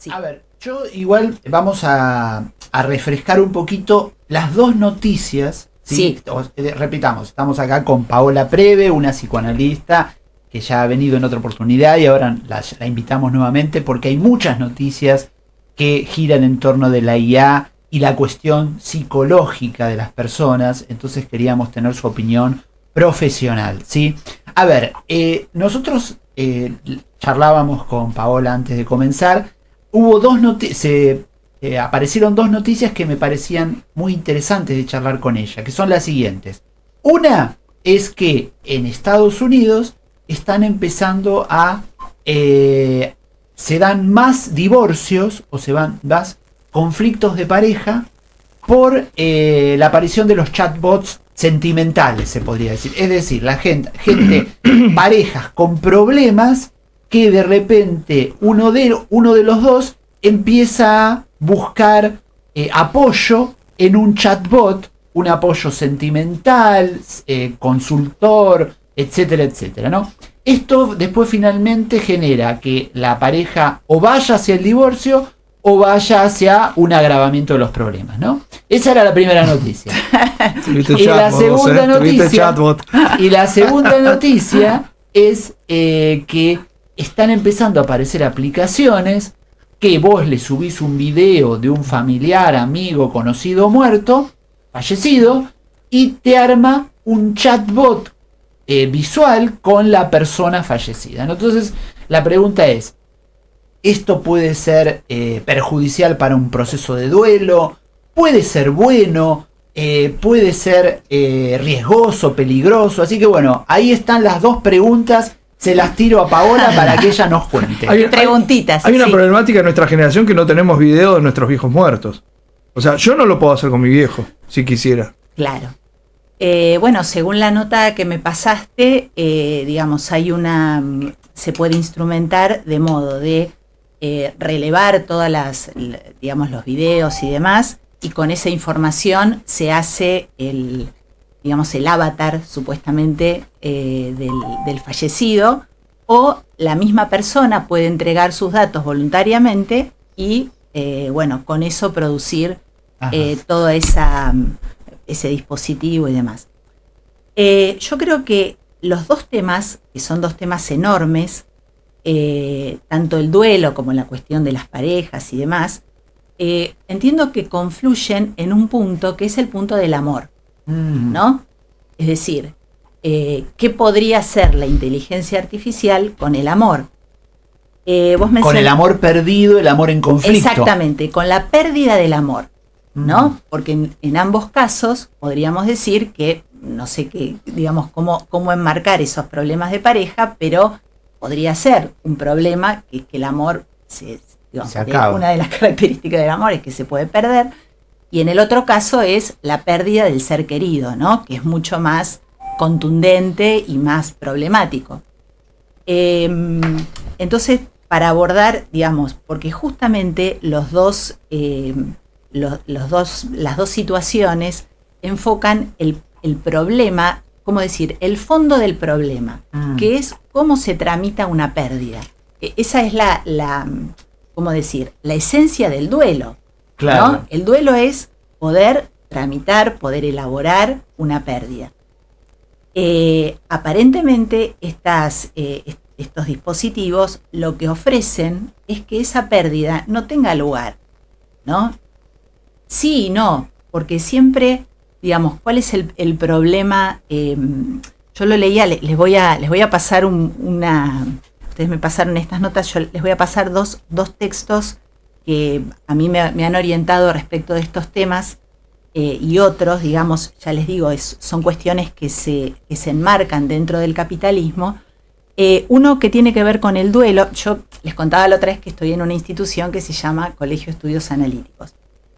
Sí. A ver, yo igual vamos a refrescar un poquito las dos noticias. ¿Sí? Repitamos, estamos acá con Paola Preve, una psicoanalista que ya ha venido en otra oportunidad y ahora la invitamos nuevamente porque hay muchas noticias que giran en torno de la IA y la cuestión psicológica de las personas, entonces queríamos tener su opinión profesional, ¿sí? A ver, nosotros charlábamos con Paola antes de comenzar, hubo dos noticias, aparecieron dos noticias que me parecían muy interesantes de charlar con ella, que son las siguientes. Una es que en Estados Unidos están empezando a... se dan más divorcios o se van más conflictos de pareja por la aparición de los chatbots sentimentales, se podría decir. Es decir, la gente parejas con problemas que de repente uno de los dos empieza a buscar apoyo en un chatbot, un apoyo sentimental, consultor, etcétera, etcétera, ¿no? Esto después finalmente genera que la pareja o vaya hacia el divorcio o vaya hacia un agravamiento de los problemas, ¿no? Esa era la primera noticia. Y la segunda noticia es que están empezando a aparecer aplicaciones que vos le subís un video de un familiar, amigo, conocido, muerto, fallecido, y te arma un chatbot visual con la persona fallecida, ¿no? Entonces la pregunta es, ¿esto puede ser perjudicial para un proceso de duelo? ¿Puede ser bueno? ¿Puede ser riesgoso, peligroso? Así que bueno, ahí están las dos preguntas. Se las tiro a Paola para que ella nos cuente. Preguntitas. Hay una problemática en nuestra generación que no tenemos videos de nuestros viejos muertos. O sea, yo no lo puedo hacer con mi viejo, si quisiera. Claro. Bueno, según la nota que me pasaste, digamos, se puede instrumentar de modo de relevar todas digamos, los videos y demás, y con esa información se hace el avatar, supuestamente, del fallecido, o la misma persona puede entregar sus datos voluntariamente y, bueno, con eso producir todo ese dispositivo y demás. Yo creo que los dos temas, que son dos temas enormes, tanto el duelo como la cuestión de las parejas y demás, entiendo que confluyen en un punto que es el punto del amor, ¿no? Es decir, ¿qué podría hacer la inteligencia artificial con el amor? Con el amor perdido, el amor en conflicto. Exactamente, con la pérdida del amor, ¿no? Porque en ambos casos podríamos decir que, no sé qué, digamos, cómo enmarcar esos problemas de pareja, pero podría ser un problema que el amor se acaba. Una de las características del amor es que se puede perder, y en el otro caso es la pérdida del ser querido, ¿no? Que es mucho más contundente y más problemático. Entonces, para abordar, digamos, porque justamente las dos situaciones enfocan el problema, ¿cómo decir? El fondo del problema, que es cómo se tramita una pérdida. Esa es ¿cómo decir? La esencia del duelo. Claro. ¿No? El duelo es poder tramitar, poder elaborar una pérdida. Aparentemente estos dispositivos lo que ofrecen es que esa pérdida no tenga lugar, ¿no? Sí y no, porque siempre, digamos, ¿cuál es el problema? Yo lo leía, les voy a pasar ustedes me pasaron estas notas, yo les voy a pasar dos textos que a mí me han orientado respecto de estos temas, y otros, digamos, ya les digo, son cuestiones que se enmarcan dentro del capitalismo. Uno que tiene que ver con el duelo. Yo les contaba la otra vez que estoy en una institución que se llama Colegio de Estudios Analíticos.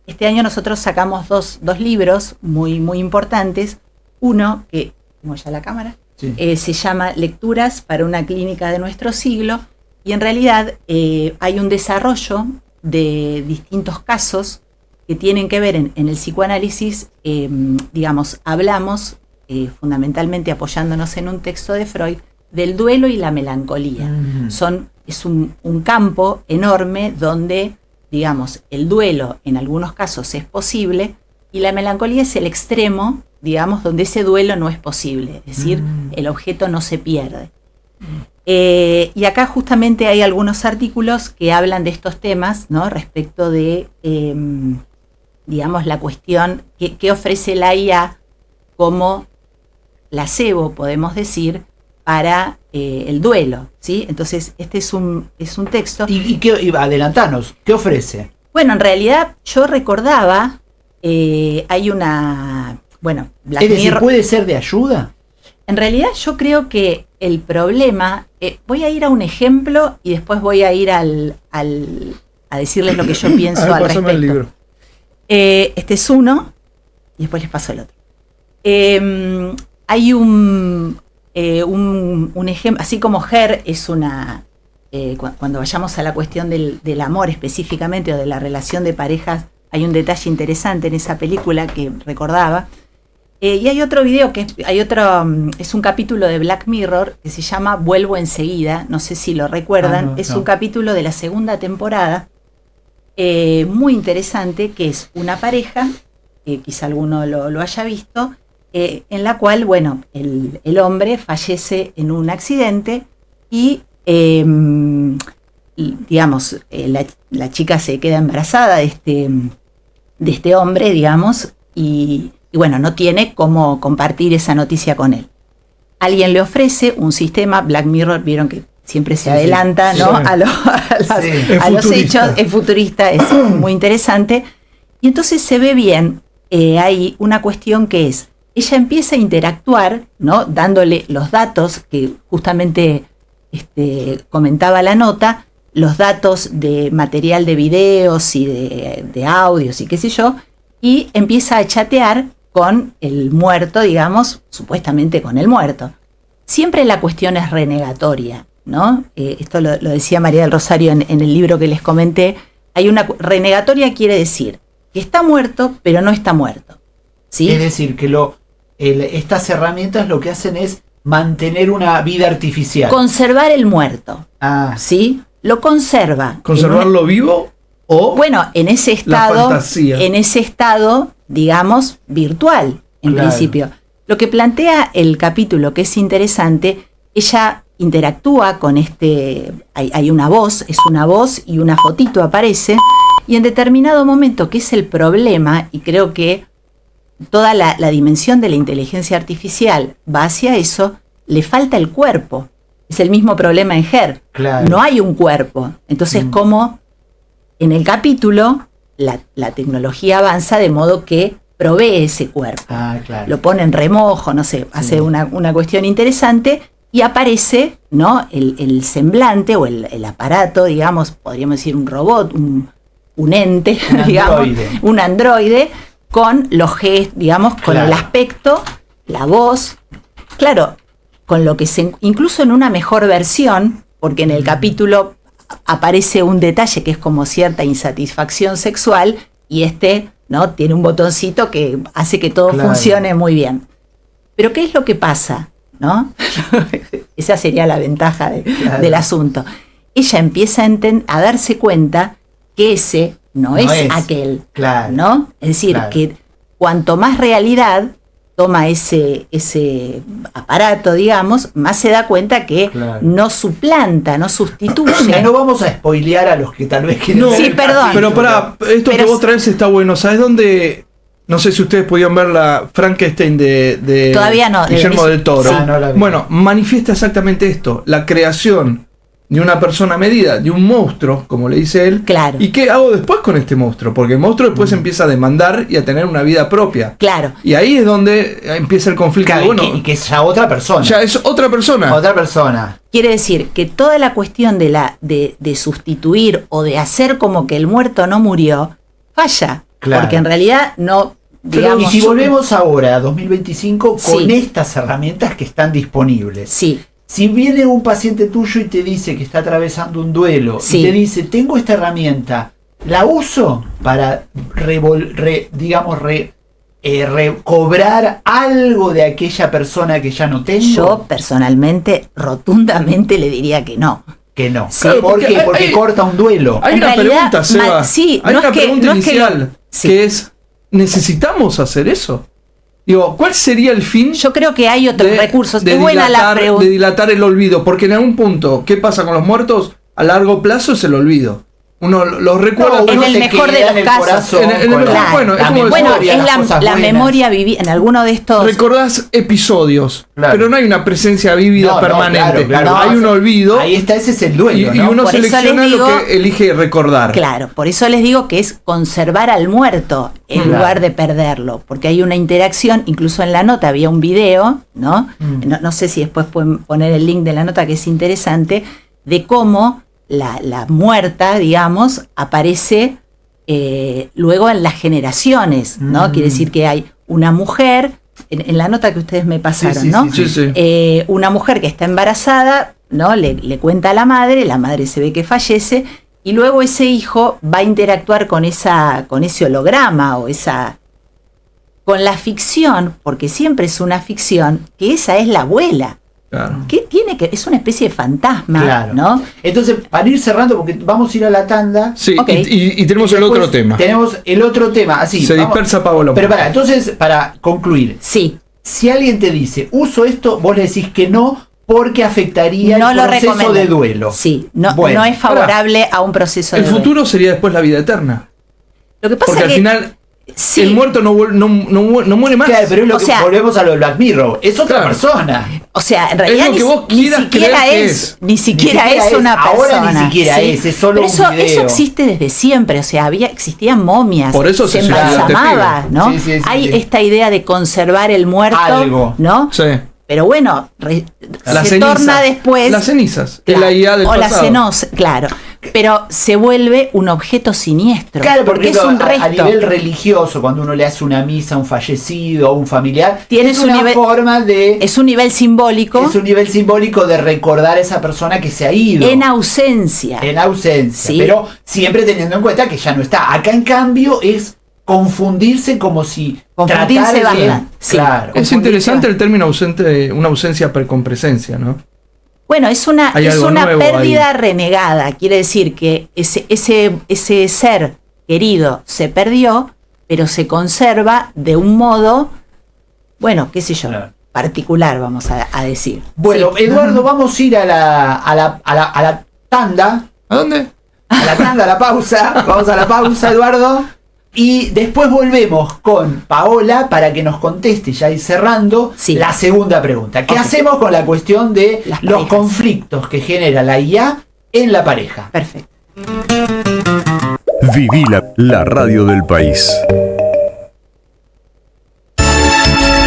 Este año nosotros sacamos dos libros muy, muy importantes. Uno, que tengo ya la cámara, sí. Se llama Lecturas para una clínica de nuestro siglo, y en realidad hay un desarrollo de distintos casos que tienen que ver en el psicoanálisis, digamos, hablamos fundamentalmente apoyándonos en un texto de Freud, del duelo y la melancolía. Es un campo enorme donde digamos, el duelo en algunos casos es posible y la melancolía es el extremo, digamos, donde ese duelo no es posible, es decir, el objeto no se pierde. Y acá justamente hay algunos artículos que hablan de estos temas, ¿no? Respecto de, digamos, la cuestión que ofrece la IA como placebo, podemos decir, para el duelo, ¿sí? Entonces, este es un texto. ¿Y adelantanos, qué ofrece? Bueno, en realidad yo recordaba, hay una, bueno, Black es decir, Mirror. ¿puede ser de ayuda? En realidad yo creo que el problema, voy a ir a un ejemplo y después voy a ir a decirles lo que yo pienso al respecto. El libro. Este es uno y después les paso el otro. Hay un ejemplo, así como Her es una, cuando vayamos a la cuestión del amor específicamente o de la relación de parejas, hay un detalle interesante en esa película que recordaba. Y hay otro video es un capítulo de Black Mirror que se llama Vuelvo enseguida, no sé si lo recuerdan, es un capítulo de la segunda temporada, muy interesante, que es una pareja, quizá alguno lo haya visto, en la cual, bueno, el hombre fallece en un accidente y, digamos, la chica se queda embarazada de este hombre, digamos, y bueno, no tiene cómo compartir esa noticia con él. Alguien le ofrece un sistema, Black Mirror, vieron que siempre se adelanta, ¿no? Sí. a los hechos, es futurista, es muy interesante. Y entonces se ve bien, hay una cuestión que es, ella empieza a interactuar, ¿no? Dándole los datos que justamente comentaba la nota, los datos de material de videos y de audios y qué sé yo, y empieza a chatear con el muerto, digamos, supuestamente con el muerto. Siempre la cuestión es renegatoria, ¿no? Esto lo decía María del Rosario en el libro que les comenté. Hay una renegatoria, quiere decir que está muerto, pero no está muerto, ¿sí? Es decir, que estas herramientas lo que hacen es mantener una vida artificial. Conservar el muerto, ¿sí? Lo conserva. ¿Conservarlo vivo o bueno, en ese estado, digamos, virtual, en principio. Lo que plantea el capítulo, que es interesante, ella interactúa con hay una voz, es una voz y una fotito aparece, y en determinado momento, que es el problema, y creo que toda la dimensión de la inteligencia artificial va hacia eso, le falta el cuerpo. Es el mismo problema en Her. Claro. No hay un cuerpo. Entonces, como en el capítulo, la tecnología avanza de modo que provee ese cuerpo. Claro. Lo pone en remojo, no sé, hace una cuestión interesante y aparece, ¿no? el semblante o el aparato, digamos, podríamos decir un robot, un ente, digamos, un androide, con los gestos, digamos, con el aspecto, la voz, claro, con lo que incluso en una mejor versión, porque en el capítulo aparece un detalle que es como cierta insatisfacción sexual y ¿no? tiene un botoncito que hace que todo funcione muy bien. Pero ¿qué es lo que pasa? ¿No? Esa sería la ventaja del asunto. Ella empieza a darse cuenta que ese no es aquel, ¿no? Es decir, que cuanto más realidad toma ese aparato, digamos, más se da cuenta que no suplanta, no sustituye. No vamos a spoilear a los que tal vez quieren. Sí, perdón. Pero esto que vos traes está bueno. ¿Sabes dónde? No sé si ustedes pudieron ver la Frankenstein de todavía no, Guillermo del Toro. No la vi. Bueno, manifiesta exactamente esto, la creación de una persona a medida, de un monstruo, como le dice él. Claro. ¿Y qué hago después con este monstruo? Porque el monstruo después empieza a demandar y a tener una vida propia. Claro. Y ahí es donde empieza el conflicto. Claro, y que es ya otra persona. Ya es otra persona. Otra persona. Quiere decir que toda la cuestión de sustituir o de hacer como que el muerto no murió, falla. Claro. Porque en realidad no, digamos... Y si volvemos ahora a 2025 con estas herramientas que están disponibles. Sí. Si viene un paciente tuyo y te dice que está atravesando un duelo y te dice, tengo esta herramienta, ¿la uso para recobrar algo de aquella persona que ya no tengo? Yo personalmente, rotundamente le diría que no. que no. Sí, ¿Por qué? Porque corta un duelo. Hay En una realidad, pregunta, Seba. sí, hay no una es que- pregunta no es que inicial sí. que es, ¿necesitamos hacer eso? Digo, ¿cuál sería el fin Yo creo que hay otros recursos. de Es buena la dilatar, pregunta. de dilatar el olvido? Porque en algún punto, ¿qué pasa con los muertos? A largo plazo es el olvido. Uno los recuerda. en uno el se mejor queda de en los el casos. corazón En el con mejor, la- bueno, es la como memoria, Bueno, es las la cosas buenas. memoria vivida. En alguno de estos. recordás episodios, Claro. pero no hay una presencia vívida No, permanente. claro, hay un olvido Ahí está, ese es el y, duelo, y ¿no? uno Por eso selecciona les lo digo- que elige recordar. Claro, por eso les digo que es conservar al muerto en Claro. lugar de perderlo, porque hay una interacción, incluso en la nota había un video, ¿no? No sé si después pueden poner el link de la nota, que es interesante, de cómo la muerta, digamos, aparece luego en las generaciones, ¿no? Quiere decir que hay una mujer, en la nota que ustedes me pasaron, Sí, ¿no? Sí, sí. Una mujer que está embarazada, ¿no? Le cuenta a la madre se ve que fallece, y luego ese hijo va a interactuar con ese holograma o con la ficción, porque siempre es una ficción, que esa es la abuela. Claro. ¿Qué tiene que? Es una especie de fantasma, Claro. ¿no? Entonces, para ir cerrando, porque vamos a ir a la tanda. Sí, Ok. y tenemos y el después otro tema. Tenemos el otro tema, así. Se vamos- dispersa Paola. Pero entonces, para concluir, Sí, si alguien te dice, uso esto, vos le decís que no, porque afectaría no el lo proceso recomiendo. de duelo. Sí, no, Bueno, no es favorable a un proceso el de duelo. futuro sería después la vida eterna. Lo que pasa Porque es al que final sí, el muerto no muere más. Claro, pero es lo O que sea, volvemos a lo de Black Mirror. Es otra Claro. persona. o sea, en realidad lo que vos ni quieras siquiera creer que es, es. ni siquiera es una ahora persona. ni siquiera es solo Pero un video. eso existe desde siempre, o sea, existían momias, Por eso se suicidó el embalsamaba, testigo. ¿no? Sí, sí, sí, Hay sí. esta idea de conservar el muerto, Algo. ¿no? Sí. Pero bueno, Las se cenizas. torna después. Las cenizas. Claro, Es la IA del o pasado. claro. Pero se vuelve un objeto siniestro. Claro, porque es ejemplo, un resto. a nivel religioso, cuando uno le hace una misa a un fallecido o un familiar, Tiene es su una nivel- forma de... Es un nivel simbólico Es un nivel simbólico de recordar a esa persona que se ha ido. en ausencia. En ausencia. Sí. Pero siempre teniendo en cuenta que ya no está. Acá, en cambio, es confundirse como si... Confundirse tratar de- bastante, sí. Claro. Es Confundirse. interesante el término ausente, una ausencia con presencia, ¿no? Bueno, es una Hay algo nuevo pérdida renegada. Quiere decir que ese ser querido se perdió, pero se conserva de un modo, bueno, qué sé yo, Claro. particular, vamos a decir. Bueno, Sí. Eduardo, vamos a ir a la tanda. ¿A dónde? A la tanda, a la pausa. Vamos a la pausa, Eduardo. Y después volvemos con Paola para que nos conteste, ya ir cerrando, Sí. la segunda pregunta. ¿Qué Ok. hacemos con la cuestión de Las los parejas. conflictos que genera la IA en la pareja? Perfecto. Viví la radio del país.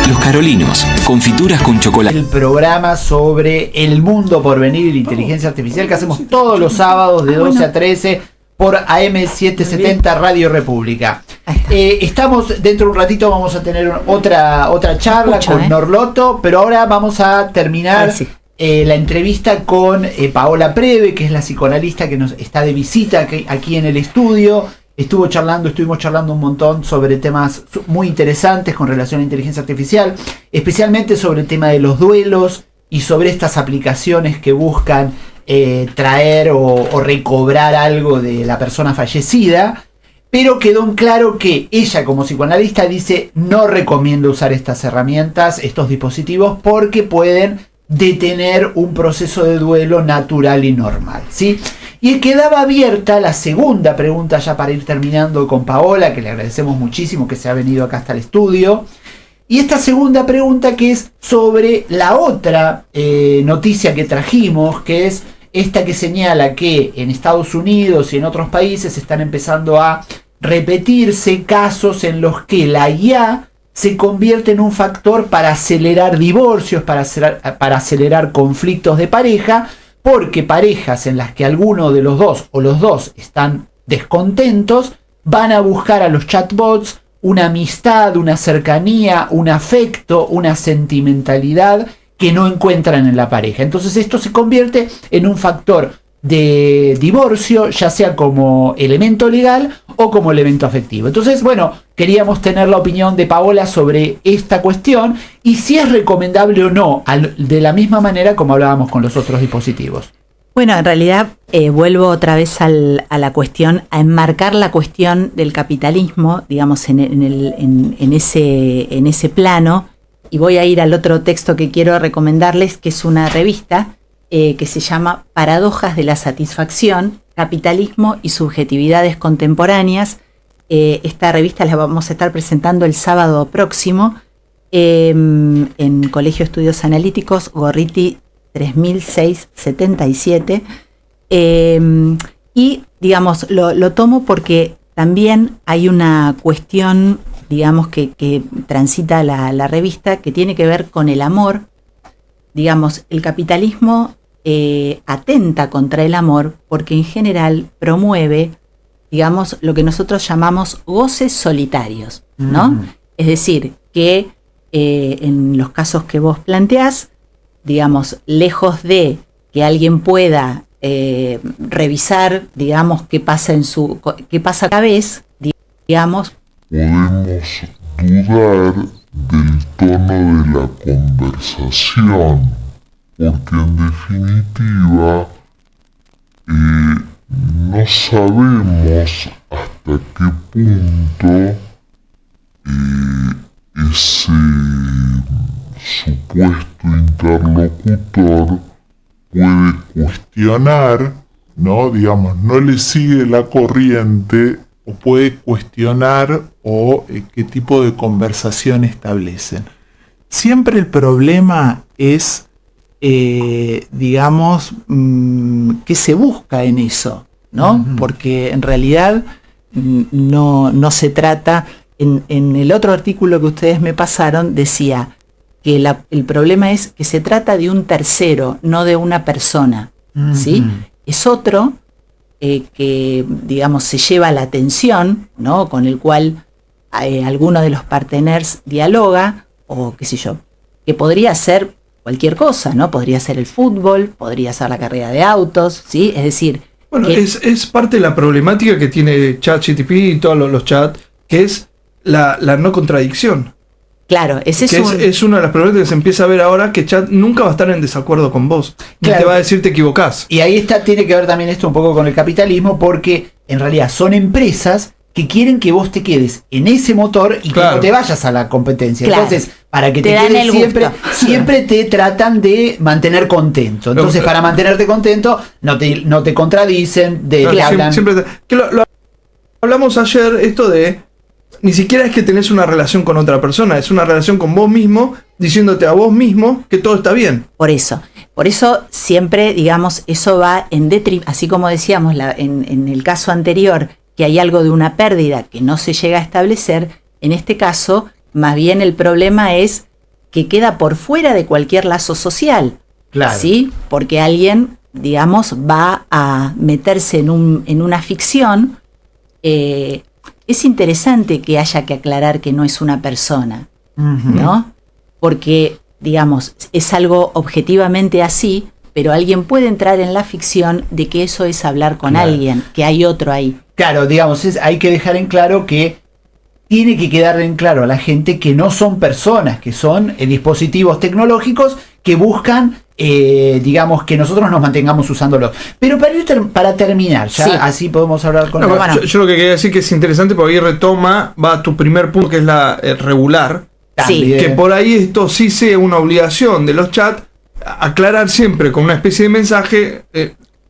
Los Carolinos, confituras con chocolate. El programa sobre el mundo por venir y la inteligencia artificial que hacemos todos los sábados de 12 a 13 por AM770 Radio República. Ahí está. Estamos, dentro de un ratito vamos a tener otra charla Escucho, con Norloto, pero ahora vamos a terminar Ay, sí. la entrevista con Paola Preve, que es la psicoanalista que nos está de visita aquí en el estudio. Estuvimos charlando un montón sobre temas muy interesantes con relación a inteligencia artificial, especialmente sobre el tema de los duelos y sobre estas aplicaciones que buscan traer o recobrar algo de la persona fallecida. Pero quedó en claro que ella como psicoanalista dice no recomienda usar estas herramientas, estos dispositivos, porque pueden detener un proceso de duelo natural y normal, ¿sí? Y quedaba abierta la segunda pregunta ya para ir terminando con Paola, que le agradecemos muchísimo que se ha venido acá hasta el estudio. Y esta segunda pregunta que es sobre la otra noticia que trajimos, que es esta que señala que en Estados Unidos y en otros países están empezando a repetirse casos en los que la IA se convierte en un factor para acelerar divorcios, para acelerar conflictos de pareja, porque parejas en las que alguno de los dos o los dos están descontentos van a buscar a los chatbots una amistad, una cercanía, un afecto, una sentimentalidad que no encuentran en la pareja. Entonces esto se convierte en un factor de divorcio, ya sea como elemento legal o como elemento afectivo. Entonces, bueno, queríamos tener la opinión de Paola sobre esta cuestión y si es recomendable o no, de la misma manera como hablábamos con los otros dispositivos. Bueno, en realidad vuelvo otra vez a la cuestión, a enmarcar la cuestión del capitalismo, digamos, en ese plano, y voy a ir al otro texto que quiero recomendarles, que es una revista que se llama Paradojas de la Satisfacción, Capitalismo y Subjetividades Contemporáneas. Esta revista la vamos a estar presentando el sábado próximo en Colegio de Estudios Analíticos, Gorriti 3677, y digamos lo tomo porque también hay una cuestión, digamos, que transita la revista, que tiene que ver con el amor. Digamos, el capitalismo atenta contra el amor porque en general promueve, digamos, lo que nosotros llamamos goces solitarios, ¿no? Es decir, que en los casos que vos planteás, digamos, lejos de que alguien pueda revisar, digamos, qué pasa cada vez, digamos, podemos dudar del tono de la conversación, porque en definitiva no sabemos hasta qué punto ese supuesto interlocutor puede cuestionar, ¿no? Digamos, no le sigue la corriente, o puede cuestionar o qué tipo de conversación establecen. Siempre el problema es, digamos, qué se busca en eso, ¿no? Porque en realidad no se trata. En el otro artículo que ustedes me pasaron decía que el problema es que se trata de un tercero, no de una persona, ¿sí? Es otro que, digamos, se lleva la atención, ¿no? Con el cual alguno de los parteners dialoga, o qué sé yo, que podría ser cualquier cosa, ¿no? Podría ser el fútbol, podría ser la carrera de autos, ¿sí? Es decir... Bueno, es parte de la problemática que tiene ChatGPT y todos los chats, que es la no contradicción. Claro, es una de las problemáticas que se empieza a ver ahora, que Chat nunca va a estar en desacuerdo con vos. Claro. Te va a decir te equivocás. Y ahí tiene que ver también esto un poco con el capitalismo, porque en realidad son empresas que quieren que vos te quedes en ese motor y que no te vayas a la competencia. Claro. Entonces, para que te quedes siempre te tratan de mantener contento. Entonces, para mantenerte contento, no te contradicen, te hablan. Lo hablamos ayer, esto de ni siquiera es que tenés una relación con otra persona, es una relación con vos mismo, diciéndote a vos mismo que todo está bien. Por eso siempre, digamos, eso va en detrimento, así como decíamos en el caso anterior, que hay algo de una pérdida que no se llega a establecer. En este caso, más bien el problema es que queda por fuera de cualquier lazo social. Claro. ¿Sí? Porque alguien, digamos, va a meterse en una ficción. Es interesante que haya que aclarar que no es una persona, ¿no? Porque, digamos, es algo objetivamente así, pero alguien puede entrar en la ficción de que eso es hablar con alguien, que hay otro ahí. Claro, digamos, hay que dejar en claro que tiene que quedar en claro a la gente que no son personas, que son dispositivos tecnológicos que buscan, digamos, que nosotros nos mantengamos usándolos. Pero para terminar, ya así podemos hablar con yo lo que quería decir que es interesante, porque ahí va a tu primer punto, que es la regular. Sí. Que por ahí esto sí sea una obligación de los chats, aclarar siempre con una especie de mensaje.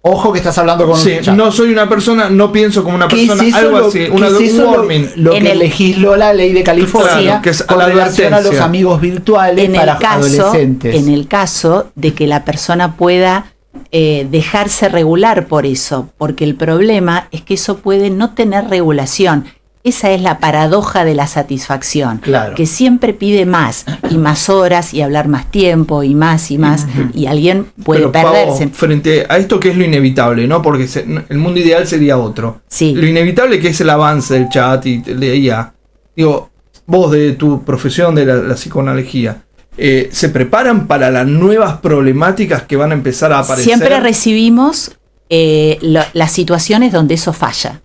Ojo que estás hablando con un chat. No soy una persona, no pienso como una persona, algo así, un warning. Lo que legisló la ley de California, que es con relación a los amigos virtuales para adolescentes. En el caso de que la persona pueda dejarse regular por eso, porque el problema es que eso puede no tener regulación. Esa es la paradoja de la satisfacción, que siempre pide más y más horas y hablar más tiempo y más, y alguien puede perderse. Pau, frente a esto, que es lo inevitable, ¿no? Porque el mundo ideal sería otro. Sí. Lo inevitable que es el avance del chat y de IA. Digo, vos de tu profesión de la psicoanalogía, ¿se preparan para las nuevas problemáticas que van a empezar a aparecer? Siempre recibimos las situaciones donde eso falla.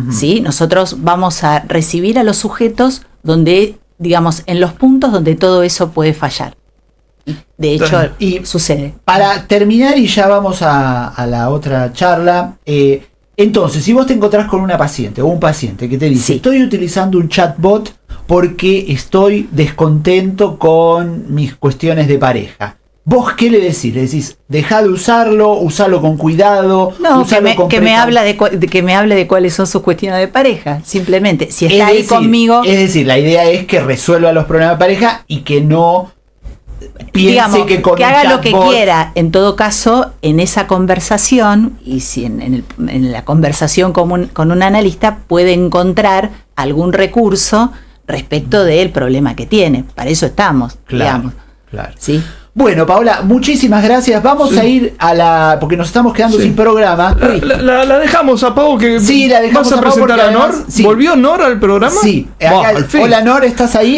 ¿Sí? Nosotros vamos a recibir a los sujetos donde, digamos, en los puntos donde todo eso puede fallar. De hecho, Y sucede. para terminar, y ya vamos a la otra charla, entonces, si vos te encontrás con una paciente o un paciente que te dice, Sí. estoy utilizando un chatbot porque estoy descontento con mis cuestiones de pareja, ¿vos qué le decís? Le decís, deja de usarlo, usalo con cuidado, No, usalo con que me precaución. que me hable de cuáles son sus cuestiones de pareja. Simplemente, si está Es ahí decir, conmigo, Es decir, la idea es que resuelva los problemas de pareja y que no piense digamos, que con que un haga lo que chatbot- quiera. En todo caso, en esa conversación, y si en la conversación con un analista puede encontrar algún recurso respecto del problema que tiene. Para eso estamos, digamos. Claro. ¿Sí? Bueno, Paola, muchísimas gracias. Vamos a ir a la... porque nos estamos quedando Sí. sin programa. La dejamos a Pau que Sí, la dejamos vas a a Pau presentar porque a Nor. además- sí. ¿Volvió Nor al programa? Sí, Buah, acá- al fin. hola Nor, ¿estás ahí?